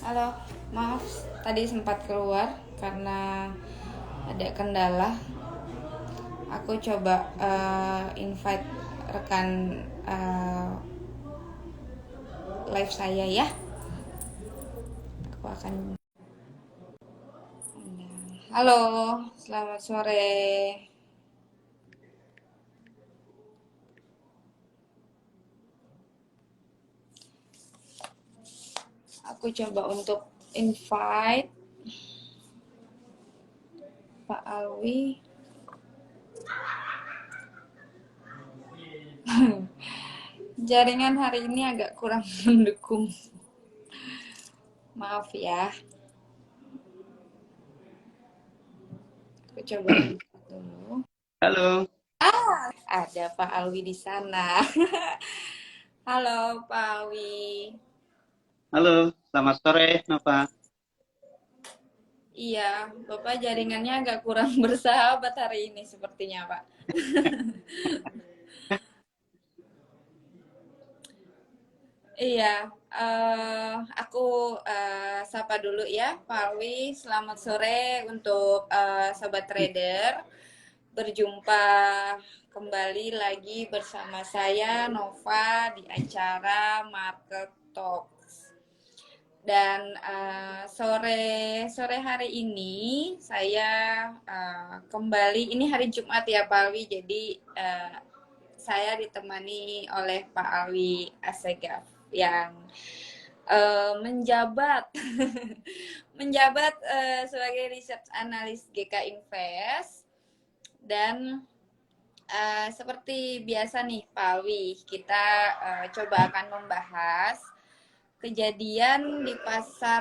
Halo, maaf tadi sempat keluar karena ada kendala. Aku coba invite rekan live saya ya. Aku akan. Halo, selamat sore. Aku coba untuk invite Pak Alwi. Jaringan hari ini agak kurang mendukung. Maaf ya. Aku coba invite dulu. Halo, Ada Pak Alwi di sana. Halo Pak Alwi. halo, selamat sore, Nova. Iya, Bapak jaringannya agak kurang bersahabat hari ini sepertinya, Pak. Iya, aku sapa dulu ya, Pak Alwi. Selamat sore untuk Sobat Trader. Berjumpa kembali lagi bersama saya, Nova, di acara Market Talk. Dan sore hari ini saya kembali, ini hari Jumat ya Pak Alwi, jadi saya ditemani oleh Pak Alwi Assegaf yang menjabat menjabat sebagai research analyst GK Invest. Dan seperti biasa nih Pak Alwi, kita coba akan membahas kejadian di pasar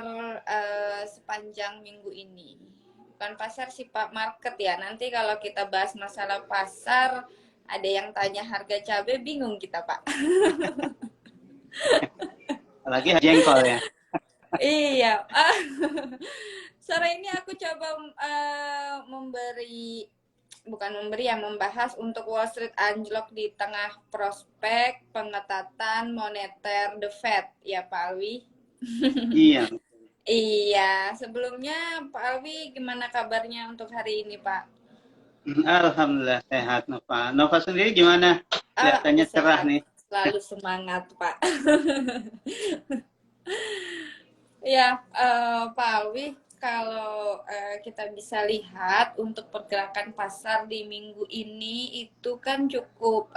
sepanjang minggu ini. Bukan pasar sih Pak, market ya. Nanti kalau kita bahas masalah pasar, ada yang tanya harga cabai, bingung kita Pak. Lagi jengkol ya. Iya. Sore ini aku coba membahas untuk Wall Street anjlok di tengah prospek pengetatan moneter The Fed ya Pak Alwi. Iya, Iya, sebelumnya Pak Alwi gimana kabarnya untuk hari ini Pak? Alhamdulillah sehat, Nova. Nova sendiri gimana? Aku Kelihatannya cerah sehat, nih. selalu semangat Pak. Ya, Pak Alwi, kalau kita bisa lihat untuk pergerakan pasar di minggu ini itu kan cukup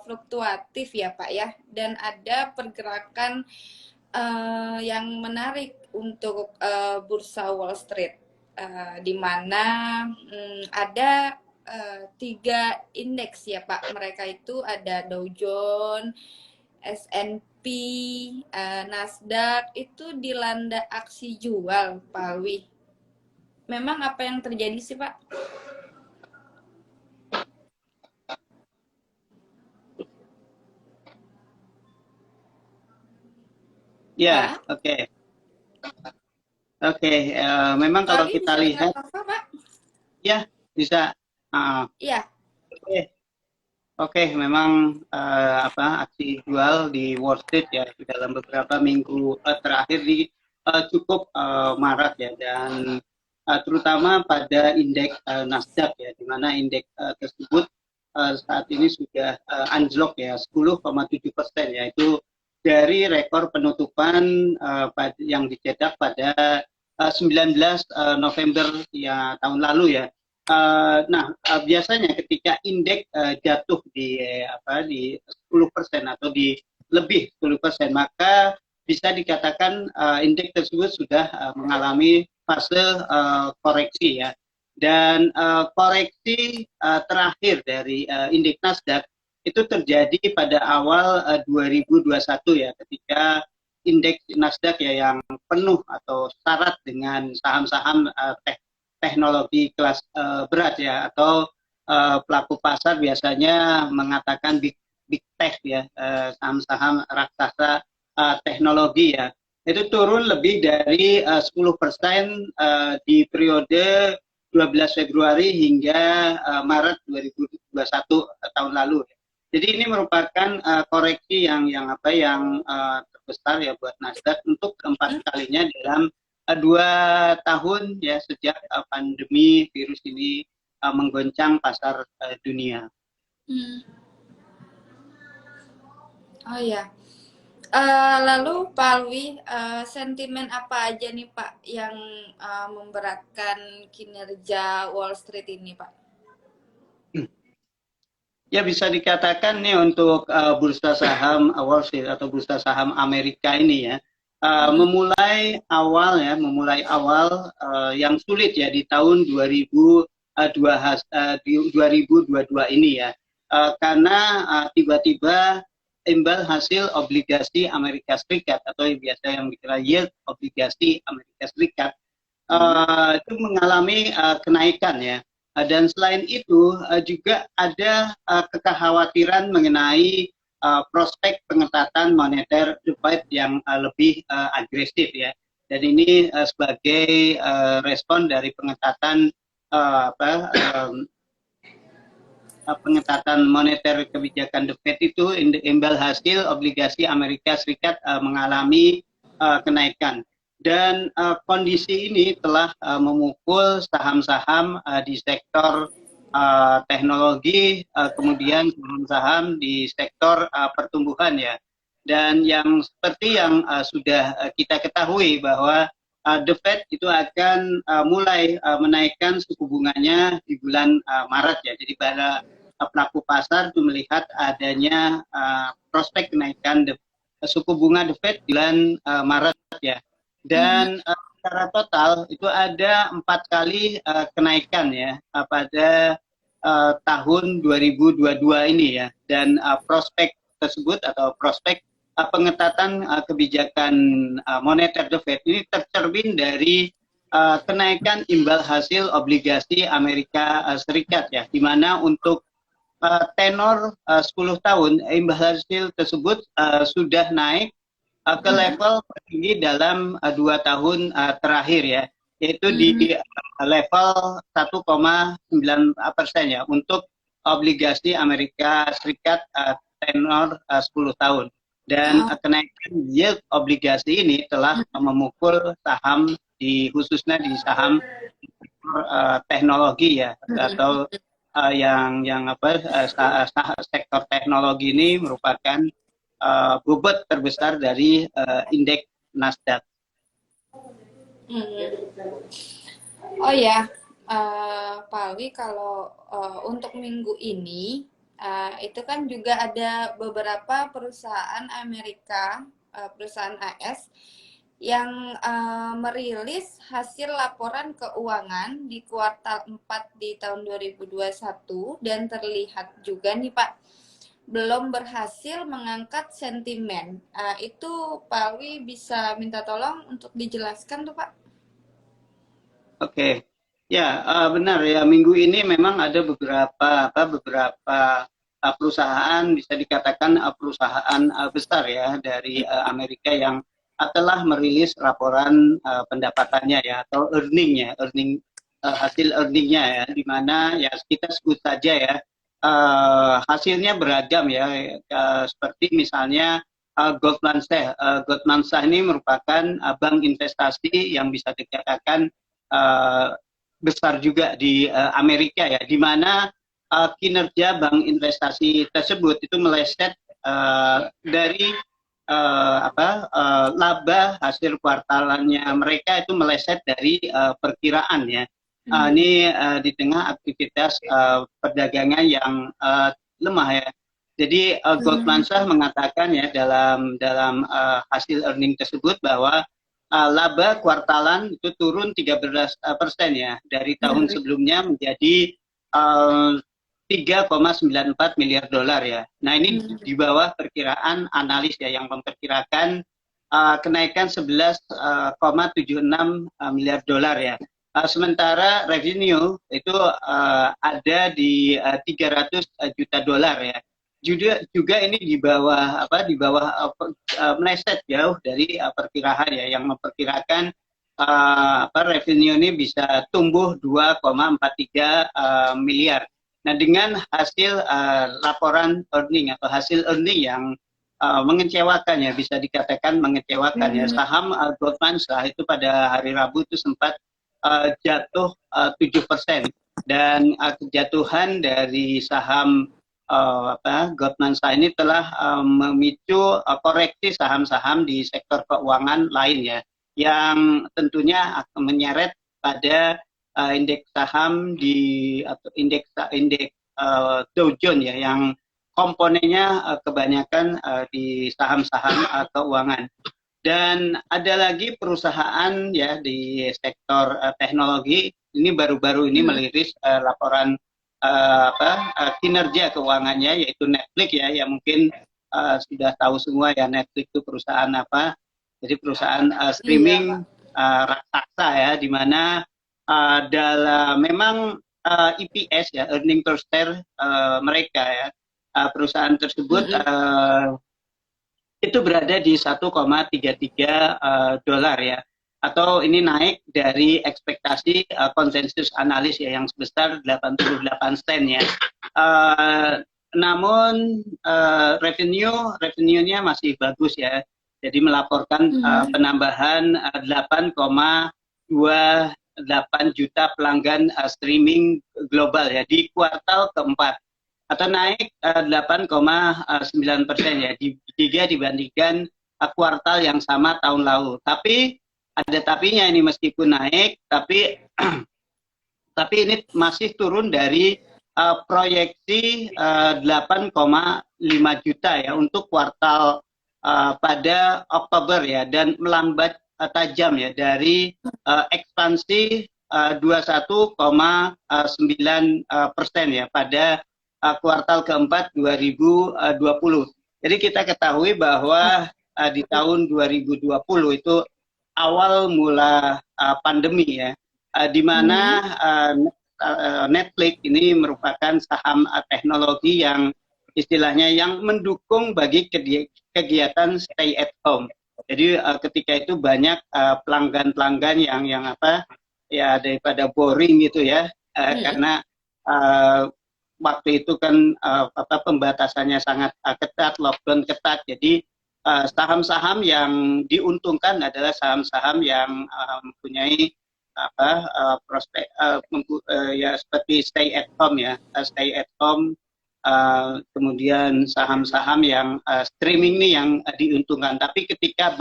fluktuatif ya Pak ya, dan ada pergerakan yang menarik untuk bursa Wall Street, di mana ada tiga indeks ya Pak. Mereka itu ada Dow Jones, S&P, Nasdaq itu dilanda aksi jual, Pak Alwi. Memang apa yang terjadi sih, Pak? Ya, Pak? oke. Oke, memang Pak kalau Alwi kita bisa dengar lihat, Nova, Pak? ya bisa. Iya. Oke, oke, memang aksi jual di Wall Street ya dalam beberapa minggu terakhir di cukup marak ya, dan terutama pada indeks Nasdaq ya, di mana indeks tersebut saat ini sudah anjlok ya 10,7%, yaitu dari rekor penutupan yang dicetak pada 19 November ya tahun lalu ya. Biasanya ketika indeks jatuh di 10% atau di lebih 10%, maka bisa dikatakan indeks tersebut sudah mengalami fase koreksi ya. Dan koreksi terakhir dari indeks Nasdaq itu terjadi pada awal 2021 ya, ketika indeks Nasdaq ya yang penuh atau syarat dengan saham-saham teknologi kelas berat ya, atau pelaku pasar biasanya mengatakan big tech ya, saham-saham raksasa teknologi ya, itu turun lebih dari 10% di periode 12 Februari hingga Maret 2021 tahun lalu. Jadi ini merupakan koreksi yang besar ya buat Nasdaq untuk keempat kalinya dalam 2 tahun ya sejak pandemi virus ini menggoncang pasar dunia. Oh ya. Lalu Pak Alwi, sentimen apa aja nih Pak yang memberatkan kinerja Wall Street ini Pak? Ya bisa dikatakan nih untuk bursa saham Wall Street atau bursa saham Amerika ini ya memulai awal yang sulit ya di tahun 2022 ini ya karena tiba-tiba imbal hasil obligasi Amerika Serikat atau yang biasa yang dikira yield obligasi Amerika Serikat itu mengalami kenaikan ya. Dan selain itu juga ada kekhawatiran mengenai prospek pengetatan moneter the Fed yang lebih agresif ya. Dan ini sebagai respon dari pengetatan pengetatan moneter kebijakan the Fed itu imbal hasil obligasi Amerika Serikat mengalami kenaikan. Dan kondisi ini telah memukul saham-saham di sektor teknologi, kemudian saham-saham di sektor pertumbuhan ya. Dan yang seperti yang sudah kita ketahui bahwa the Fed itu akan mulai menaikkan suku bunganya di bulan Maret ya. Jadi pada pelaku pasar itu melihat adanya prospek kenaikan suku bunga the Fed di bulan Maret ya. Dan secara total itu ada 4 kali kenaikan ya pada tahun 2022 ini ya. Dan prospek tersebut atau prospek pengetatan kebijakan moneter the Fed ini tercermin dari kenaikan imbal hasil obligasi Amerika Serikat ya, di mana untuk tenor 10 tahun imbal hasil tersebut sudah naik ke level tertinggi dalam 2 tahun terakhir ya, yaitu di level 1,9% ya untuk obligasi Amerika Serikat tenor 10 tahun. Dan kenaikan yield obligasi ini telah memukul saham khususnya di saham teknologi ya, atau sektor teknologi ini merupakan bobot terbesar dari indeks Nasdaq. Oh ya, Pak Alwi, kalau untuk minggu ini itu kan juga ada beberapa perusahaan Amerika, perusahaan AS yang merilis hasil laporan keuangan di kuartal 4 di tahun 2021 dan terlihat juga nih Pak belum berhasil mengangkat sentimen. Itu Pak Alwi bisa minta tolong untuk dijelaskan tuh Pak. Oke. Ya, benar ya. Minggu ini memang ada beberapa perusahaan, bisa dikatakan perusahaan besar ya dari Amerika yang telah merilis laporan pendapatannya ya, atau hasil earningnya ya, di mana ya kita sebut saja ya hasilnya beragam ya, seperti misalnya Goldman Sachs. Goldman Sachs ini merupakan bank investasi yang bisa dikatakan besar juga di Amerika ya, di mana kinerja bank investasi tersebut itu meleset dari laba hasil kuartalannya mereka itu meleset dari perkiraan ya. Ini di tengah aktivitas perdagangan yang lemah ya. Jadi Goldman Sachs mengatakan ya dalam hasil earning tersebut bahwa laba kuartalan itu turun 13% ya dari tahun sebelumnya menjadi 3,94 miliar dolar ya. Nah ini di bawah perkiraan analis ya yang memperkirakan kenaikan 11,76 miliar dolar ya. Sementara revenue itu ada di 300 juta dolar ya. Juga ini di bawah meleset jauh dari perkiraan ya, yang memperkirakan revenue ini bisa tumbuh 2,43 miliar. Nah dengan hasil laporan earning atau hasil earning yang mengecewakan ya, bisa dikatakan mengecewakan ya. Saham Goldman Sachs itu pada hari Rabu itu sempat jatuh 7%, dan kejatuhan dari saham Goldman Sachs ini telah memicu koreksi saham-saham di sektor keuangan lain ya, yang tentunya akan menyeret pada indeks saham atau indeks Dow Jones ya, yang komponennya kebanyakan di saham-saham keuangan. Dan ada lagi perusahaan ya di sektor teknologi ini baru-baru ini meliris laporan kinerja keuangannya, yaitu Netflix ya, yang mungkin sudah tahu semua ya, Netflix itu perusahaan apa. Jadi perusahaan streaming raksasa ya, di mana dalam memang EPS ya, earning per share mereka ya, perusahaan tersebut itu berada di 1,33 dolar ya, atau ini naik dari ekspektasi konsensus analis ya, yang sebesar 88 sen ya. Namun revenue-nya masih bagus ya, jadi melaporkan penambahan 8,28 juta pelanggan streaming global ya di kuartal keempat, atau naik 8,9% ya, jika dibandingkan kuartal yang sama tahun lalu. Tapi ada tapinya ini, meskipun naik, tapi ini masih turun dari proyeksi 8,5 juta ya untuk kuartal pada Oktober ya, dan melambat tajam ya dari ekspansi 21,9% ya pada kuartal keempat 2020. Jadi kita ketahui bahwa di tahun 2020 itu awal mula pandemi ya, di mana Netflix ini merupakan saham teknologi yang istilahnya yang mendukung bagi kegiatan stay at home. Jadi ketika itu banyak pelanggan-pelanggan yang apa ya, daripada boring gitu ya, karena waktu itu kan pembatasannya sangat ketat, lockdown ketat. Jadi saham-saham yang diuntungkan adalah saham-saham yang mempunyai prospek ya, seperti stay at home ya, stay at home. Kemudian saham-saham yang streaming nih yang diuntungkan. Tapi ketika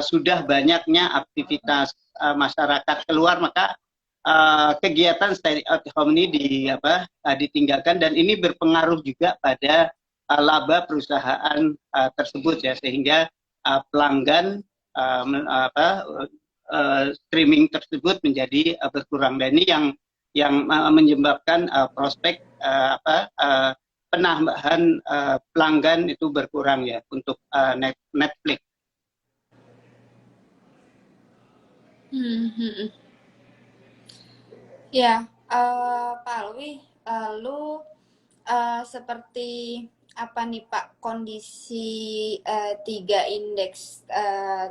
sudah banyaknya aktivitas masyarakat keluar, maka kegiatan stay at home ini ditinggalkan, dan ini berpengaruh juga pada laba perusahaan tersebut ya, sehingga pelanggan streaming tersebut menjadi berkurang, dan ini yang menyebabkan prospek penambahan pelanggan itu berkurang ya untuk Netflix. Ya, Pak Alwi, lalu seperti apa nih Pak kondisi 3 indeks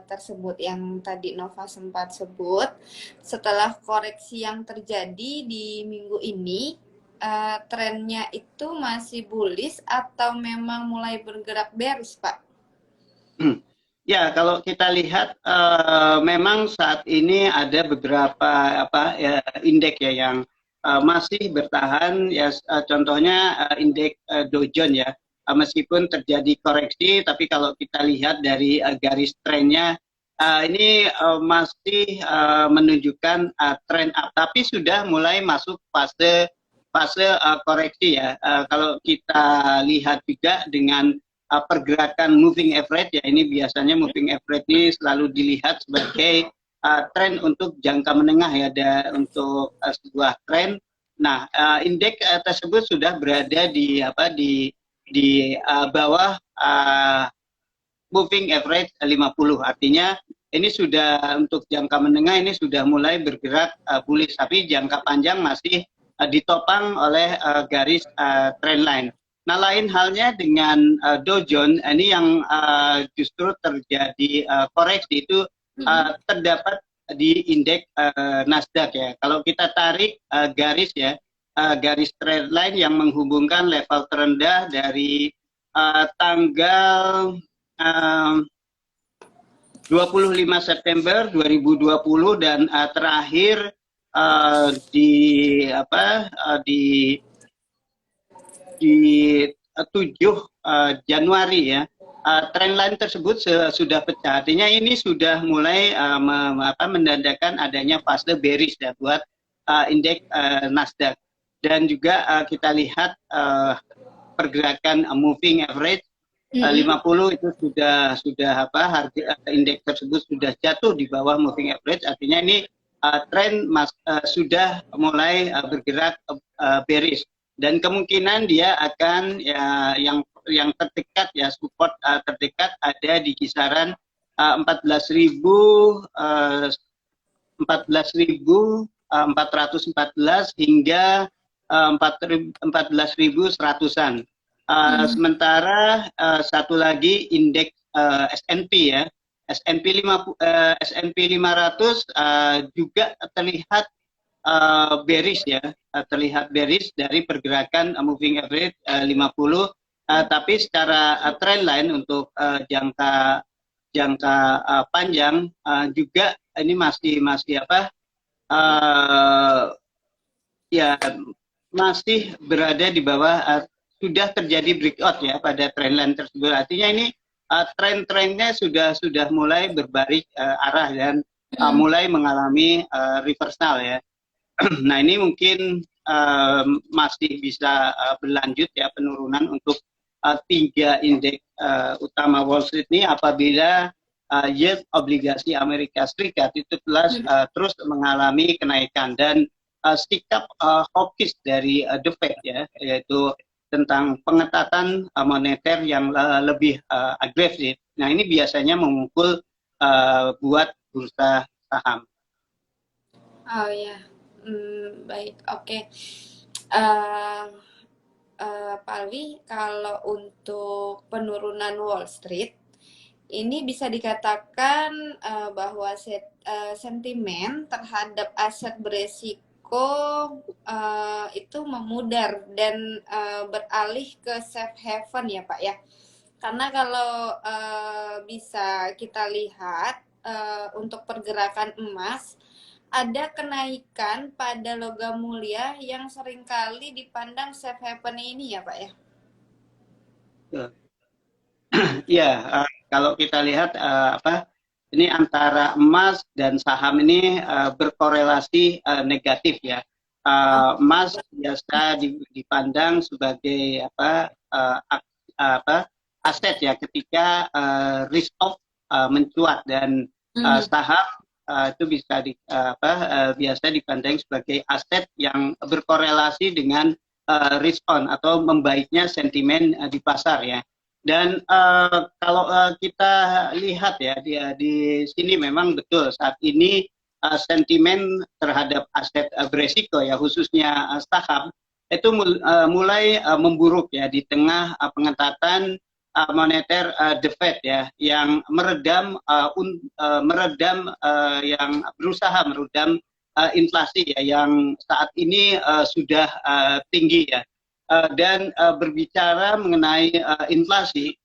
tersebut yang tadi Nova sempat sebut, setelah koreksi yang terjadi di minggu ini, trennya itu masih bullish atau memang mulai bergerak bearish Pak? Ya, kalau kita lihat memang saat ini ada beberapa indeks ya yang masih bertahan ya, contohnya indeks Dow Jones ya, meskipun terjadi koreksi, tapi kalau kita lihat dari garis trennya ini masih menunjukkan tren up, tapi sudah mulai masuk fase koreksi ya. Kalau kita lihat juga dengan pergerakan moving average ya, ini biasanya moving average ini selalu dilihat sebagai tren untuk jangka menengah ya, untuk sebuah tren. Nah, indeks tersebut sudah berada di bawah moving average 50, artinya ini sudah untuk jangka menengah ini sudah mulai bergerak bullish, tapi jangka panjang masih ditopang oleh garis trend line. Nah, lain halnya dengan Dow Jones, ini yang justru terjadi koreksi itu terdapat di indeks Nasdaq ya. Kalau kita tarik garis ya, garis trend line yang menghubungkan level terendah dari tanggal uh, 25 September 2020 dan terakhir di apa di 7 Januari ya. Trendline tersebut sudah pecah. Artinya ini sudah mulai menandakan adanya fase bearish ya buat indeks Nasdaq. Dan juga kita lihat pergerakan moving average 50 itu sudah harga indeks tersebut sudah jatuh di bawah moving average. Artinya ini tren sudah mulai bergerak bearish. Dan kemungkinan dia akan yang terdekat ya support terdekat ada di kisaran 14.414 hingga 14.100-an. Sementara satu lagi indeks S&P ya, S&P 500 juga terlihat bearish ya, terlihat bearish dari pergerakan moving average 50, tapi secara trendline untuk jangka panjang juga ini masih ya masih berada di bawah, sudah terjadi breakout ya pada trendline tersebut. Artinya ini tren-trennya sudah mulai berbalik arah dan mulai mengalami reversal ya. Nah ini mungkin masih bisa berlanjut ya penurunan untuk 3 indeks utama Wall Street ini apabila yield obligasi Amerika Serikat itu terus mengalami kenaikan dan sikap hawkish dari The Fed ya, yaitu tentang pengetatan moneter yang lebih agresif. Nah ini biasanya memukul buat bursa saham. Oh ya, baik, oke. Pak Alwi, kalau untuk penurunan Wall Street, ini bisa dikatakan bahwa sentimen terhadap aset beresiko itu memudar dan beralih ke safe haven ya Pak ya. Karena kalau bisa kita lihat untuk pergerakan emas, ada kenaikan pada logam mulia yang seringkali dipandang safe haven ini ya Pak ya? Ya, kalau kita lihat ini antara emas dan saham ini berkorelasi negatif ya. Emas biasa dipandang sebagai aset ya ketika risk off mencuat dan saham itu bisa biasa dipandang sebagai aset yang berkorelasi dengan risk on atau membaiknya sentimen di pasar ya. Dan kalau kita lihat ya di sini memang betul saat ini sentimen terhadap aset beresiko ya khususnya saham itu mulai memburuk ya di tengah pengetatan moneter The Fed ya yang yang berusaha meredam inflasi ya yang saat ini sudah tinggi ya. Dan berbicara mengenai inflasi,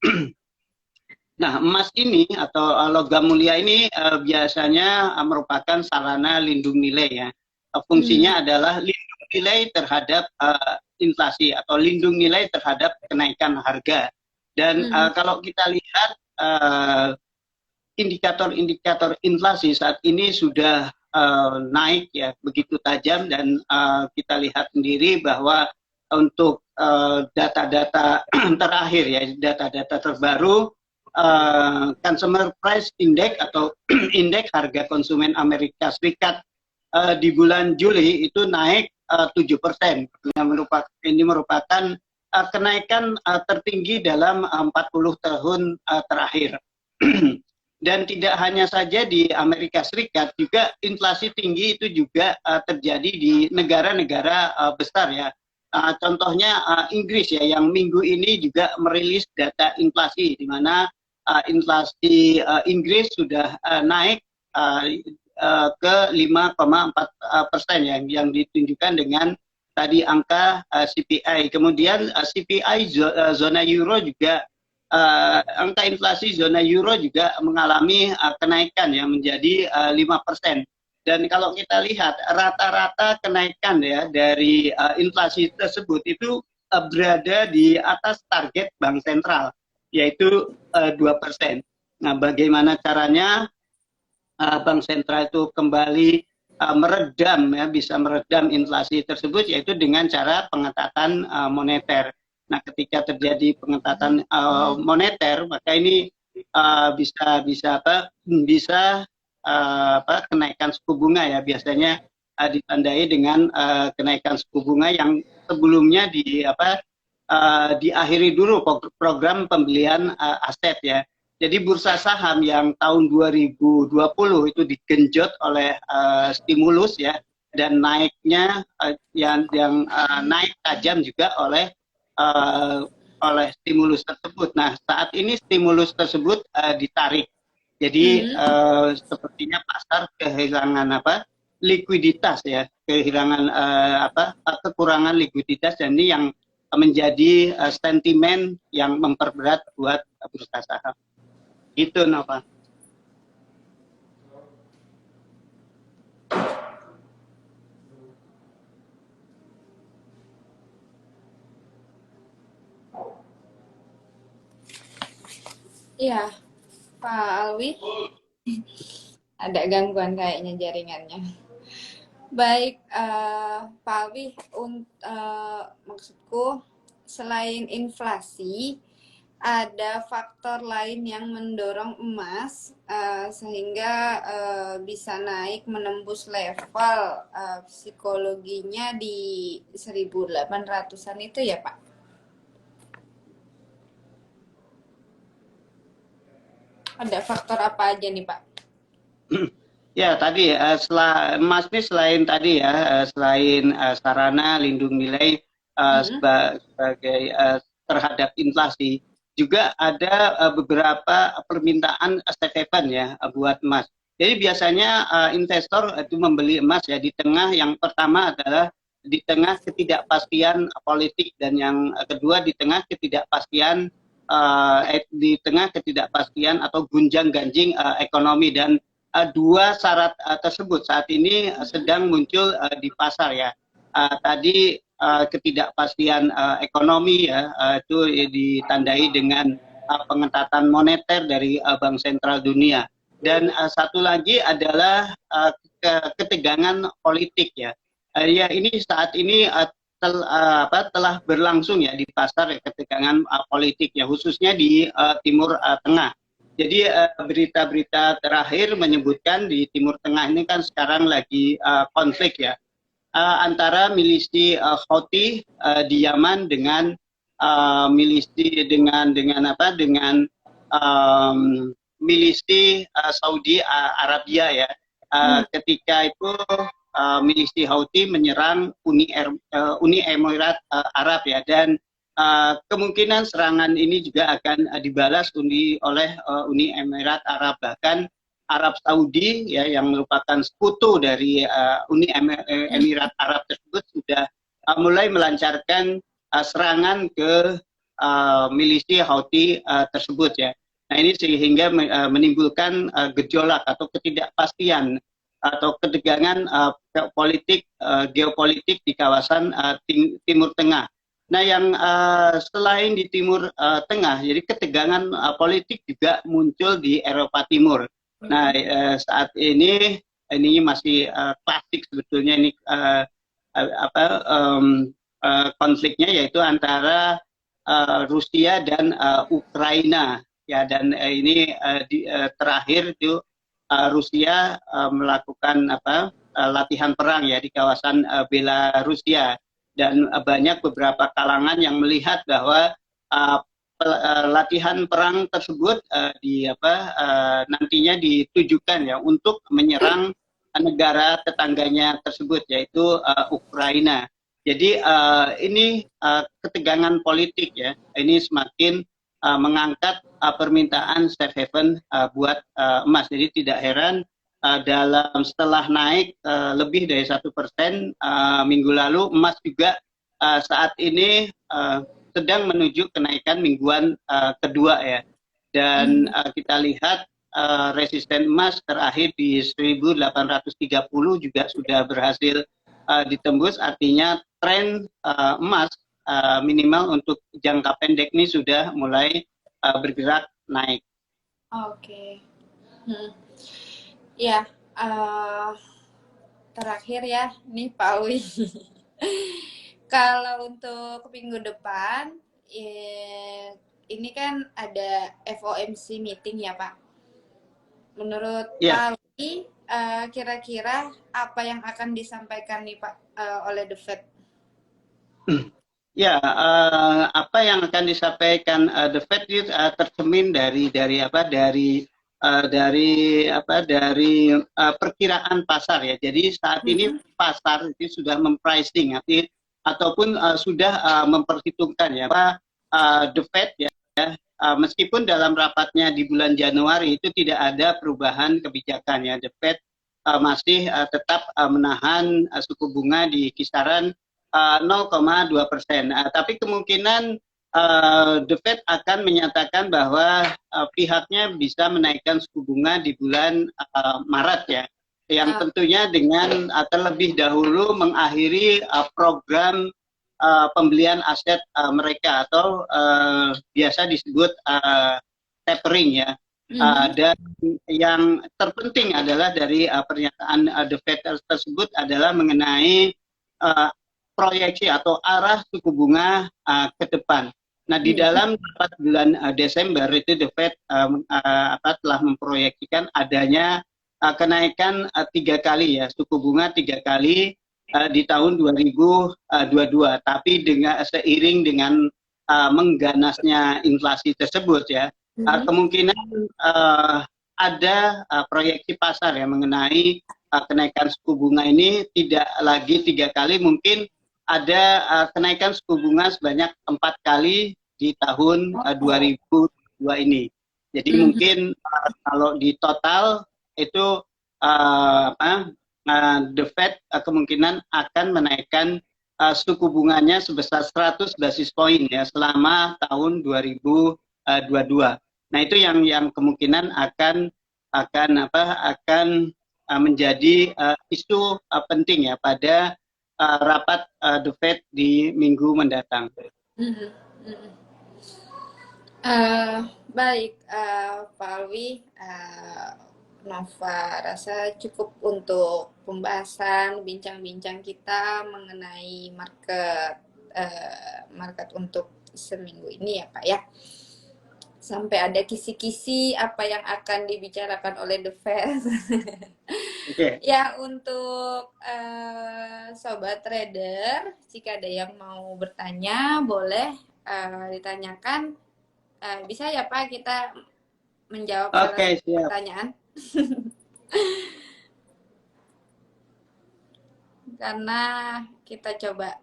nah emas ini atau logam mulia ini biasanya merupakan sarana lindung nilai ya. Fungsinya adalah lindung nilai terhadap inflasi atau lindung nilai terhadap kenaikan harga. Dan kalau kita lihat indikator-indikator inflasi saat ini sudah naik ya begitu tajam dan kita lihat sendiri bahwa untuk data-data terakhir ya, data-data terbaru Consumer Price Index atau indeks harga konsumen Amerika Serikat di bulan Juli itu naik 7%. Ini merupakan kenaikan tertinggi dalam 40 tahun terakhir. Dan tidak hanya saja di Amerika Serikat, juga inflasi tinggi itu juga terjadi di negara-negara besar ya. Contohnya Inggris ya yang minggu ini juga merilis data inflasi di mana inflasi Inggris sudah naik ke 5,4% yang ditunjukkan dengan tadi angka CPI. Kemudian CPI zona euro juga angka inflasi zona euro juga mengalami kenaikan yang menjadi 5%. Dan kalau kita lihat rata-rata kenaikan ya dari inflasi tersebut itu berada di atas target Bank Sentral, yaitu 2%. Nah, bagaimana caranya Bank Sentral itu kembali meredam ya, bisa meredam inflasi tersebut, yaitu dengan cara pengetatan moneter. Nah, ketika terjadi pengetatan moneter, maka ini bisa kenaikan suku bunga ya, biasanya ditandai dengan kenaikan suku bunga yang sebelumnya diakhiri dulu program pembelian aset ya. Jadi bursa saham yang tahun 2020 itu digenjot oleh stimulus ya, dan naiknya yang naik tajam juga oleh stimulus tersebut. Nah, saat ini stimulus tersebut ditarik. Jadi sepertinya pasar kehilangan likuiditas ya, kehilangan kekurangan likuiditas, dan ini yang menjadi sentimen yang memperberat buat bursa saham. Itu Nova. Iya, Pak Alwi. Ada gangguan kayaknya jaringannya. Baik, Pak Alwi, maksudku selain inflasi, ada faktor lain yang mendorong emas sehingga bisa naik menembus level psikologinya di 1.800-an itu ya, Pak? Ada faktor apa aja nih, Pak? Ya, tadi emas ini selain tadi ya, selain sarana lindung nilai sebagai terhadap inflasi, juga ada beberapa permintaan safe haven ya buat emas. Jadi biasanya investor itu membeli emas ya di tengah, yang pertama adalah di tengah ketidakpastian politik, dan yang kedua di tengah ketidakpastian atau gunjang-ganjing ekonomi. Dan dua syarat tersebut saat ini sedang muncul di pasar ya. Tadi ketidakpastian ekonomi ya, itu ditandai dengan pengetatan moneter dari Bank Sentral Dunia. Dan satu lagi adalah ketegangan politik ya. Ya, ini saat ini telah berlangsung ya di pasar ketegangan politik ya, khususnya di Timur Tengah. Jadi berita-berita terakhir menyebutkan di Timur Tengah ini kan sekarang lagi konflik ya, antara milisi Houthi di Yaman dengan milisi Saudi Arabia ya. Ketika itu milisi Houthi menyerang Uni Emirat Arab ya, dan kemungkinan serangan ini juga akan dibalas oleh Uni Emirat Arab. Bahkan Arab Saudi ya, yang merupakan sekutu dari Uni Emirat Arab tersebut, sudah mulai melancarkan serangan ke milisi Houthi tersebut ya. Nah, ini sehingga menimbulkan gejolak atau ketidakpastian atau ketegangan geopolitik di kawasan Timur Tengah. Nah, yang selain di Timur Tengah, jadi ketegangan politik juga muncul di Eropa Timur. Nah, saat ini masih klasik sebetulnya ini konfliknya, yaitu antara Rusia dan Ukraina ya. Dan ini terakhir itu Rusia melakukan latihan perang ya di kawasan Belarusia. Dan banyak beberapa kalangan yang melihat bahwa latihan perang tersebut nantinya ditujukan ya untuk menyerang negara tetangganya tersebut, yaitu Ukraina. Jadi ini ketegangan politik ya, ini semakin mengangkat permintaan safe haven buat emas. Jadi tidak heran dalam setelah naik lebih dari 1% minggu lalu, emas juga saat ini sedang menuju kenaikan mingguan kedua ya. Dan kita lihat resisten emas terakhir di 1830 juga sudah berhasil ditembus, artinya tren emas minimal untuk jangka pendek ini sudah mulai bergerak naik. Oke. Ya, terakhir ya, nih Pak Wi. Kalau untuk minggu depan, ini kan ada FOMC meeting ya Pak. Menurut Ya. Pak Wi, kira-kira apa yang akan disampaikan nih Pak oleh The Fed? Ya, apa yang akan disampaikan The Fed itu tercermin dari perkiraan pasar ya. Jadi saat ini pasar itu sudah mempricing ataupun sudah memperhitungkan ya bahwa The Fed ya, meskipun dalam rapatnya di bulan Januari itu tidak ada perubahan kebijakan ya. The Fed masih tetap menahan suku bunga di kisaran 0,2%. Tapi kemungkinan The Fed akan menyatakan bahwa pihaknya bisa menaikkan suku bunga di bulan Maret ya, yang tentunya dengan terlebih dahulu mengakhiri program pembelian aset mereka atau biasa disebut tapering ya. Dan yang terpenting adalah dari pernyataan The Fed tersebut adalah mengenai proyeksi atau arah suku bunga ke depan. Nah, di dalam bulan Desember itu The Fed telah memproyeksikan adanya kenaikan 3 kali ya, suku bunga 3 kali di tahun 2022. Tapi seiring dengan mengganasnya inflasi tersebut ya, kemungkinan ada proyeksi pasar ya mengenai kenaikan suku bunga ini tidak lagi 3 kali, mungkin ada kenaikan suku bunga sebanyak 4 kali di tahun 2022 ini. Jadi mungkin kalau di total itu The Fed kemungkinan akan menaikkan suku bunganya sebesar 100 basis point ya selama tahun 2022. Nah, itu yang kemungkinan akan menjadi isu penting ya pada rapat The Fed di minggu mendatang. Baik, Pak Alwi, Nova rasa cukup untuk pembahasan bincang-bincang kita mengenai market untuk seminggu ini ya Pak ya. Sampai ada kisi-kisi apa yang akan dibicarakan oleh The Fed. Okay. Ya, untuk sobat trader, jika ada yang mau bertanya boleh ditanyakan. Bisa ya Pak kita menjawab salah satu pertanyaan. Karena kita coba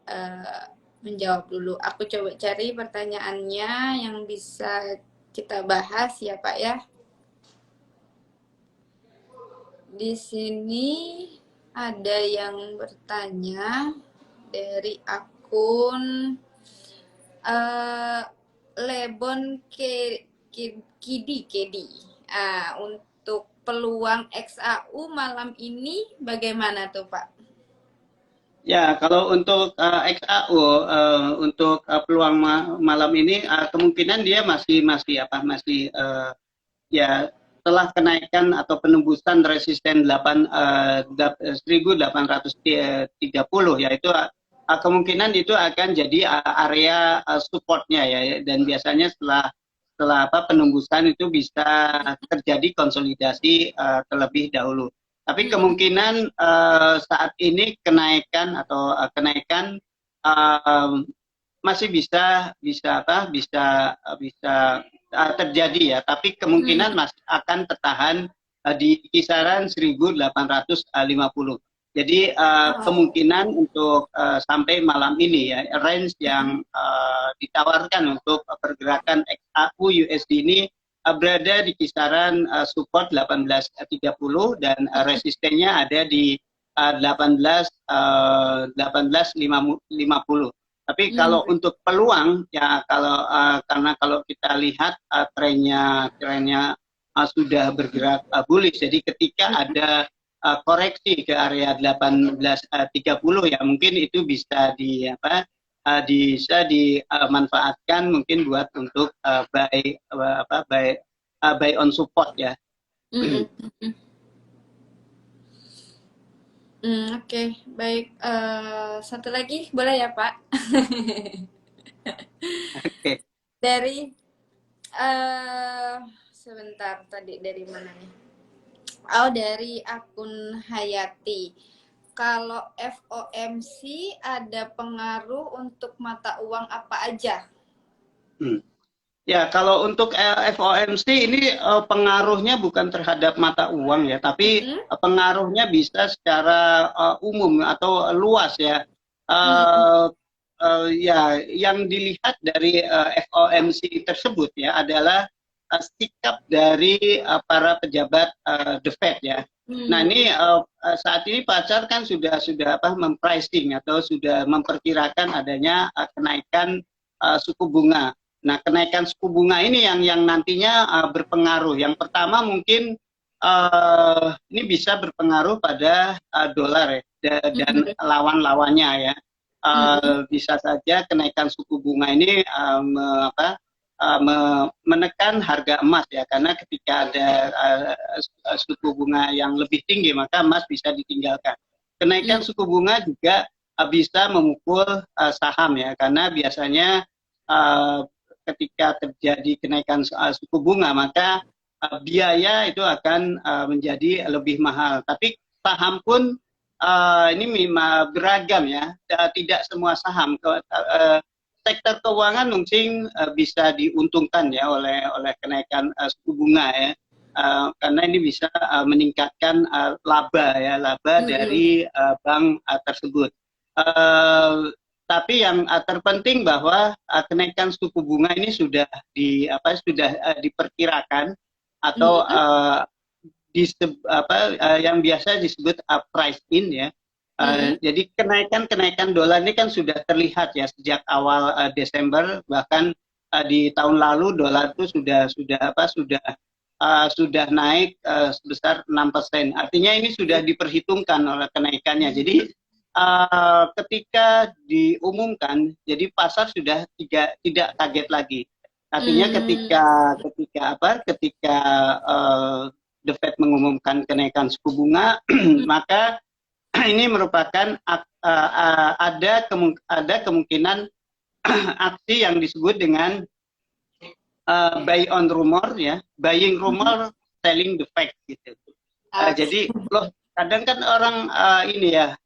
menjawab dulu. Aku coba cari pertanyaannya yang bisa kita bahas ya Pak ya. Di sini ada yang bertanya dari akun Lebon Kidi. Untuk peluang XAU malam ini bagaimana tuh Pak? Ya, kalau untuk XAU untuk peluang malam ini kemungkinan dia masih ya setelah kenaikan atau penembusan resisten 1830 yaitu kemungkinan itu akan jadi area supportnya ya, dan biasanya setelah penembusan itu bisa terjadi konsolidasi terlebih dahulu. Tapi kemungkinan saat ini kenaikan masih bisa terjadi ya, tapi kemungkinan masih akan tertahan di kisaran 1850. Jadi kemungkinan untuk sampai malam ini ya, range yang ditawarkan untuk pergerakan XAU USD ini berada di kisaran support 18.30 dan resistennya ada di 18.50. Tapi kalau untuk peluang ya karena kalau kita lihat trennya sudah bergerak bullish. Jadi ketika ada koreksi ke area 18.30 ya mungkin itu bisa bisa dimanfaatkan mungkin buat untuk buy on support ya. Oke, baik. Satu lagi boleh ya Pak? Oke. Dari sebentar tadi dari mana nih? Oh, dari akun Hayati. Kalau FOMC ada pengaruh untuk mata uang apa aja? Ya, kalau untuk FOMC ini pengaruhnya bukan terhadap mata uang ya, tapi pengaruhnya bisa secara umum atau luas ya. Ya, yang dilihat dari FOMC tersebut ya adalah sikap dari para pejabat The Fed ya. Nah ini saat ini pasar kan sudah mempricing atau sudah memperkirakan adanya kenaikan suku bunga. Nah, kenaikan suku bunga ini yang nantinya berpengaruh. Yang pertama mungkin ini bisa berpengaruh pada dolar ya, dan lawan-lawannya ya. Bisa saja kenaikan suku bunga ini menekan harga emas ya, karena ketika ada suku bunga yang lebih tinggi maka emas bisa ditinggalkan. Kenaikan suku bunga juga bisa memukul saham ya, karena biasanya ketika terjadi kenaikan suku bunga maka biaya itu akan menjadi lebih mahal. Tapi saham pun ini beragam ya, tidak semua saham. Sektor keuangan mungkin bisa diuntungkan ya oleh kenaikan suku bunga ya, karena ini bisa meningkatkan laba dari bank tersebut. Tapi yang terpenting bahwa kenaikan suku bunga ini sudah diperkirakan atau yang biasa disebut price in ya. Jadi kenaikan dolar ini kan sudah terlihat ya sejak awal Desember, bahkan di tahun lalu dolar itu sudah naik sebesar 6%. Artinya ini sudah diperhitungkan oleh kenaikannya. Jadi ketika diumumkan, jadi pasar sudah tidak kaget lagi. Artinya ketika The Fed mengumumkan kenaikan suku bunga, maka ini merupakan ada kemungkinan aksi yang disebut dengan buy on rumor ya, buying rumor, selling the fact gitu. Jadi loh kadang kan orang ini ya.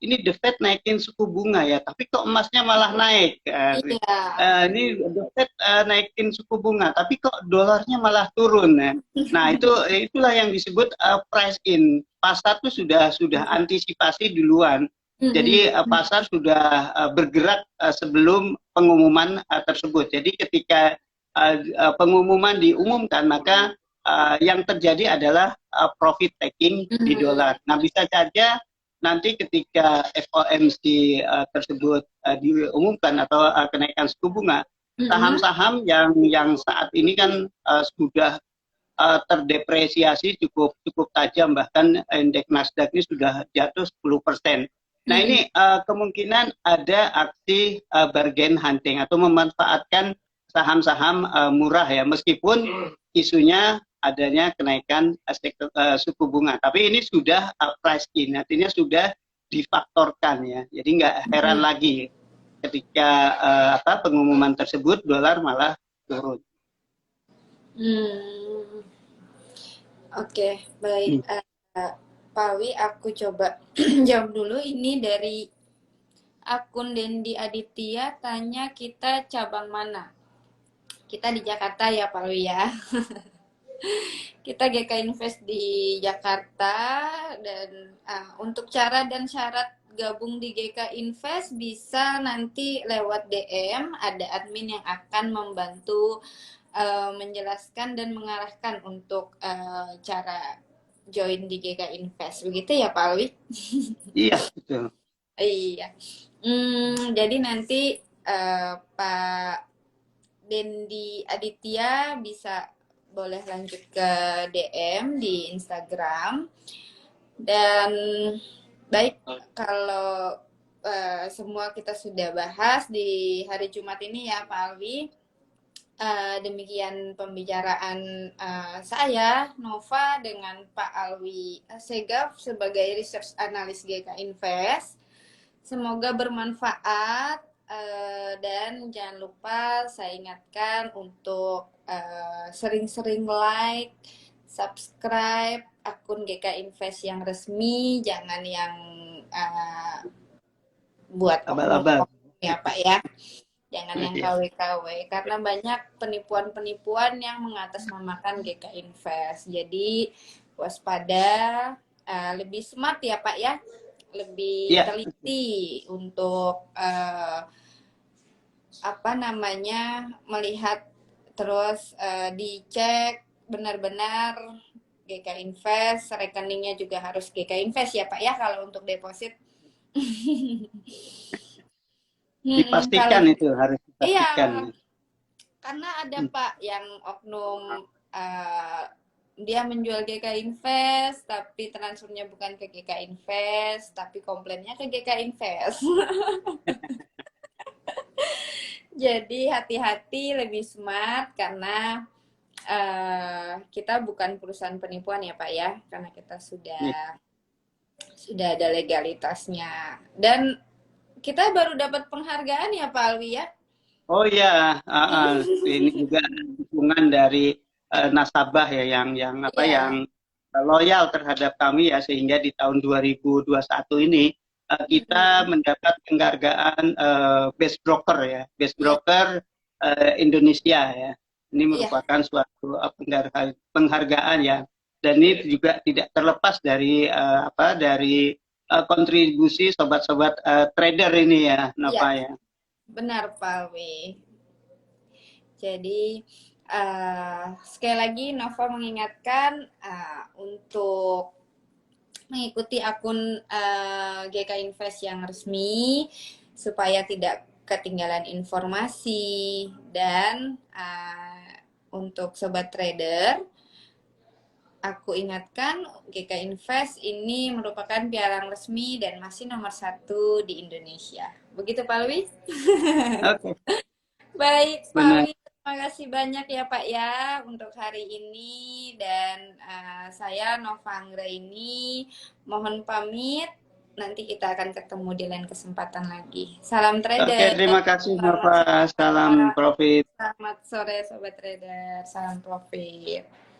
Ini The Fed naikin suku bunga ya, tapi kok emasnya malah naik. Ini The Fed naikin suku bunga, tapi kok dolarnya malah turun. Ya. Nah itulah yang disebut price in. Pasar tuh sudah antisipasi duluan. Jadi pasar sudah bergerak sebelum pengumuman tersebut. Jadi ketika pengumuman diumumkan, maka yang terjadi adalah profit taking di dolar. Nah bisa saja nanti ketika FOMC tersebut diumumkan atau kenaikan suku bunga, saham-saham yang saat ini kan sudah terdepresiasi cukup tajam, bahkan indeks Nasdaq ini sudah jatuh 10%. Nah ini kemungkinan ada aksi bargain hunting atau memanfaatkan saham-saham murah ya, meskipun isunya adanya kenaikan suku bunga. Tapi ini sudah price in, artinya sudah difaktorkan ya. Jadi nggak heran lagi ketika pengumuman tersebut dolar malah turun. Oke, baik. Pak Wi, aku coba jawab dulu. Ini dari akun Dendi Aditya, tanya kita cabang mana? Kita di Jakarta ya Pak Wi ya. Kita GK Invest di Jakarta, dan untuk cara dan syarat gabung di GK Invest bisa nanti lewat DM, ada admin yang akan membantu menjelaskan dan mengarahkan untuk cara join di GK Invest. Begitu ya Pak Alwi? Iya, betul. Iya. Jadi nanti Pak Dendi Aditya bisa boleh lanjut ke DM di Instagram. Dan baik, kalau semua kita sudah bahas di hari Jumat ini ya Pak Alwi. Demikian pembicaraan saya, Nova, dengan Pak Alwi Segaf sebagai Research Analyst GK Invest. Semoga bermanfaat dan jangan lupa saya ingatkan untuk sering-sering like, subscribe akun GK Invest yang resmi, jangan yang buat Abal-abal. oknum ya Pak ya. Jangan yang Iya. KW-KW, karena banyak penipuan-penipuan yang mengatasnamakan GK Invest. Jadi waspada, lebih smart ya Pak ya, lebih Iya. teliti untuk melihat terus dicek benar-benar GK Invest, rekeningnya juga harus GK Invest ya Pak ya kalau untuk deposit. Dipastikan Kalau itu harus dipastikan. iya, karena ada Pak yang oknum dia menjual GK Invest tapi transfernya bukan ke GK Invest tapi komplainnya ke GK Invest. Jadi hati-hati, lebih smart karena kita bukan perusahaan penipuan ya Pak ya, karena kita Nih. sudah ada legalitasnya. Dan kita baru dapat penghargaan ya Pak Alwi ya. Oh ya, ini juga dukungan dari nasabah ya yang apa Iya. yang loyal terhadap kami ya, sehingga di tahun 2021 ini kita mendapat penghargaan Best Broker ya, Best Iya, Broker Indonesia ya. Ini iya, merupakan suatu penghargaan ya, dan ini juga tidak terlepas dari dari kontribusi sobat-sobat trader ini ya, iya, Nova ya. benar Pak Alwi. Jadi sekali lagi Nova mengingatkan untuk mengikuti akun GK Invest yang resmi supaya tidak ketinggalan informasi. Dan untuk sobat trader, aku ingatkan GK Invest ini merupakan pialang resmi dan masih nomor 1 di Indonesia. Begitu Pak Luis? Oke, Baik, Pak benar. Alwi, terima kasih banyak ya Pak ya untuk hari ini. Dan saya Nova Anggra ini mohon pamit. Nanti kita akan ketemu di lain kesempatan lagi. Salam Oke, trader. terima kasih Selamat Nova. sore. Salam profit. Selamat sore Sobat Trader. Salam profit.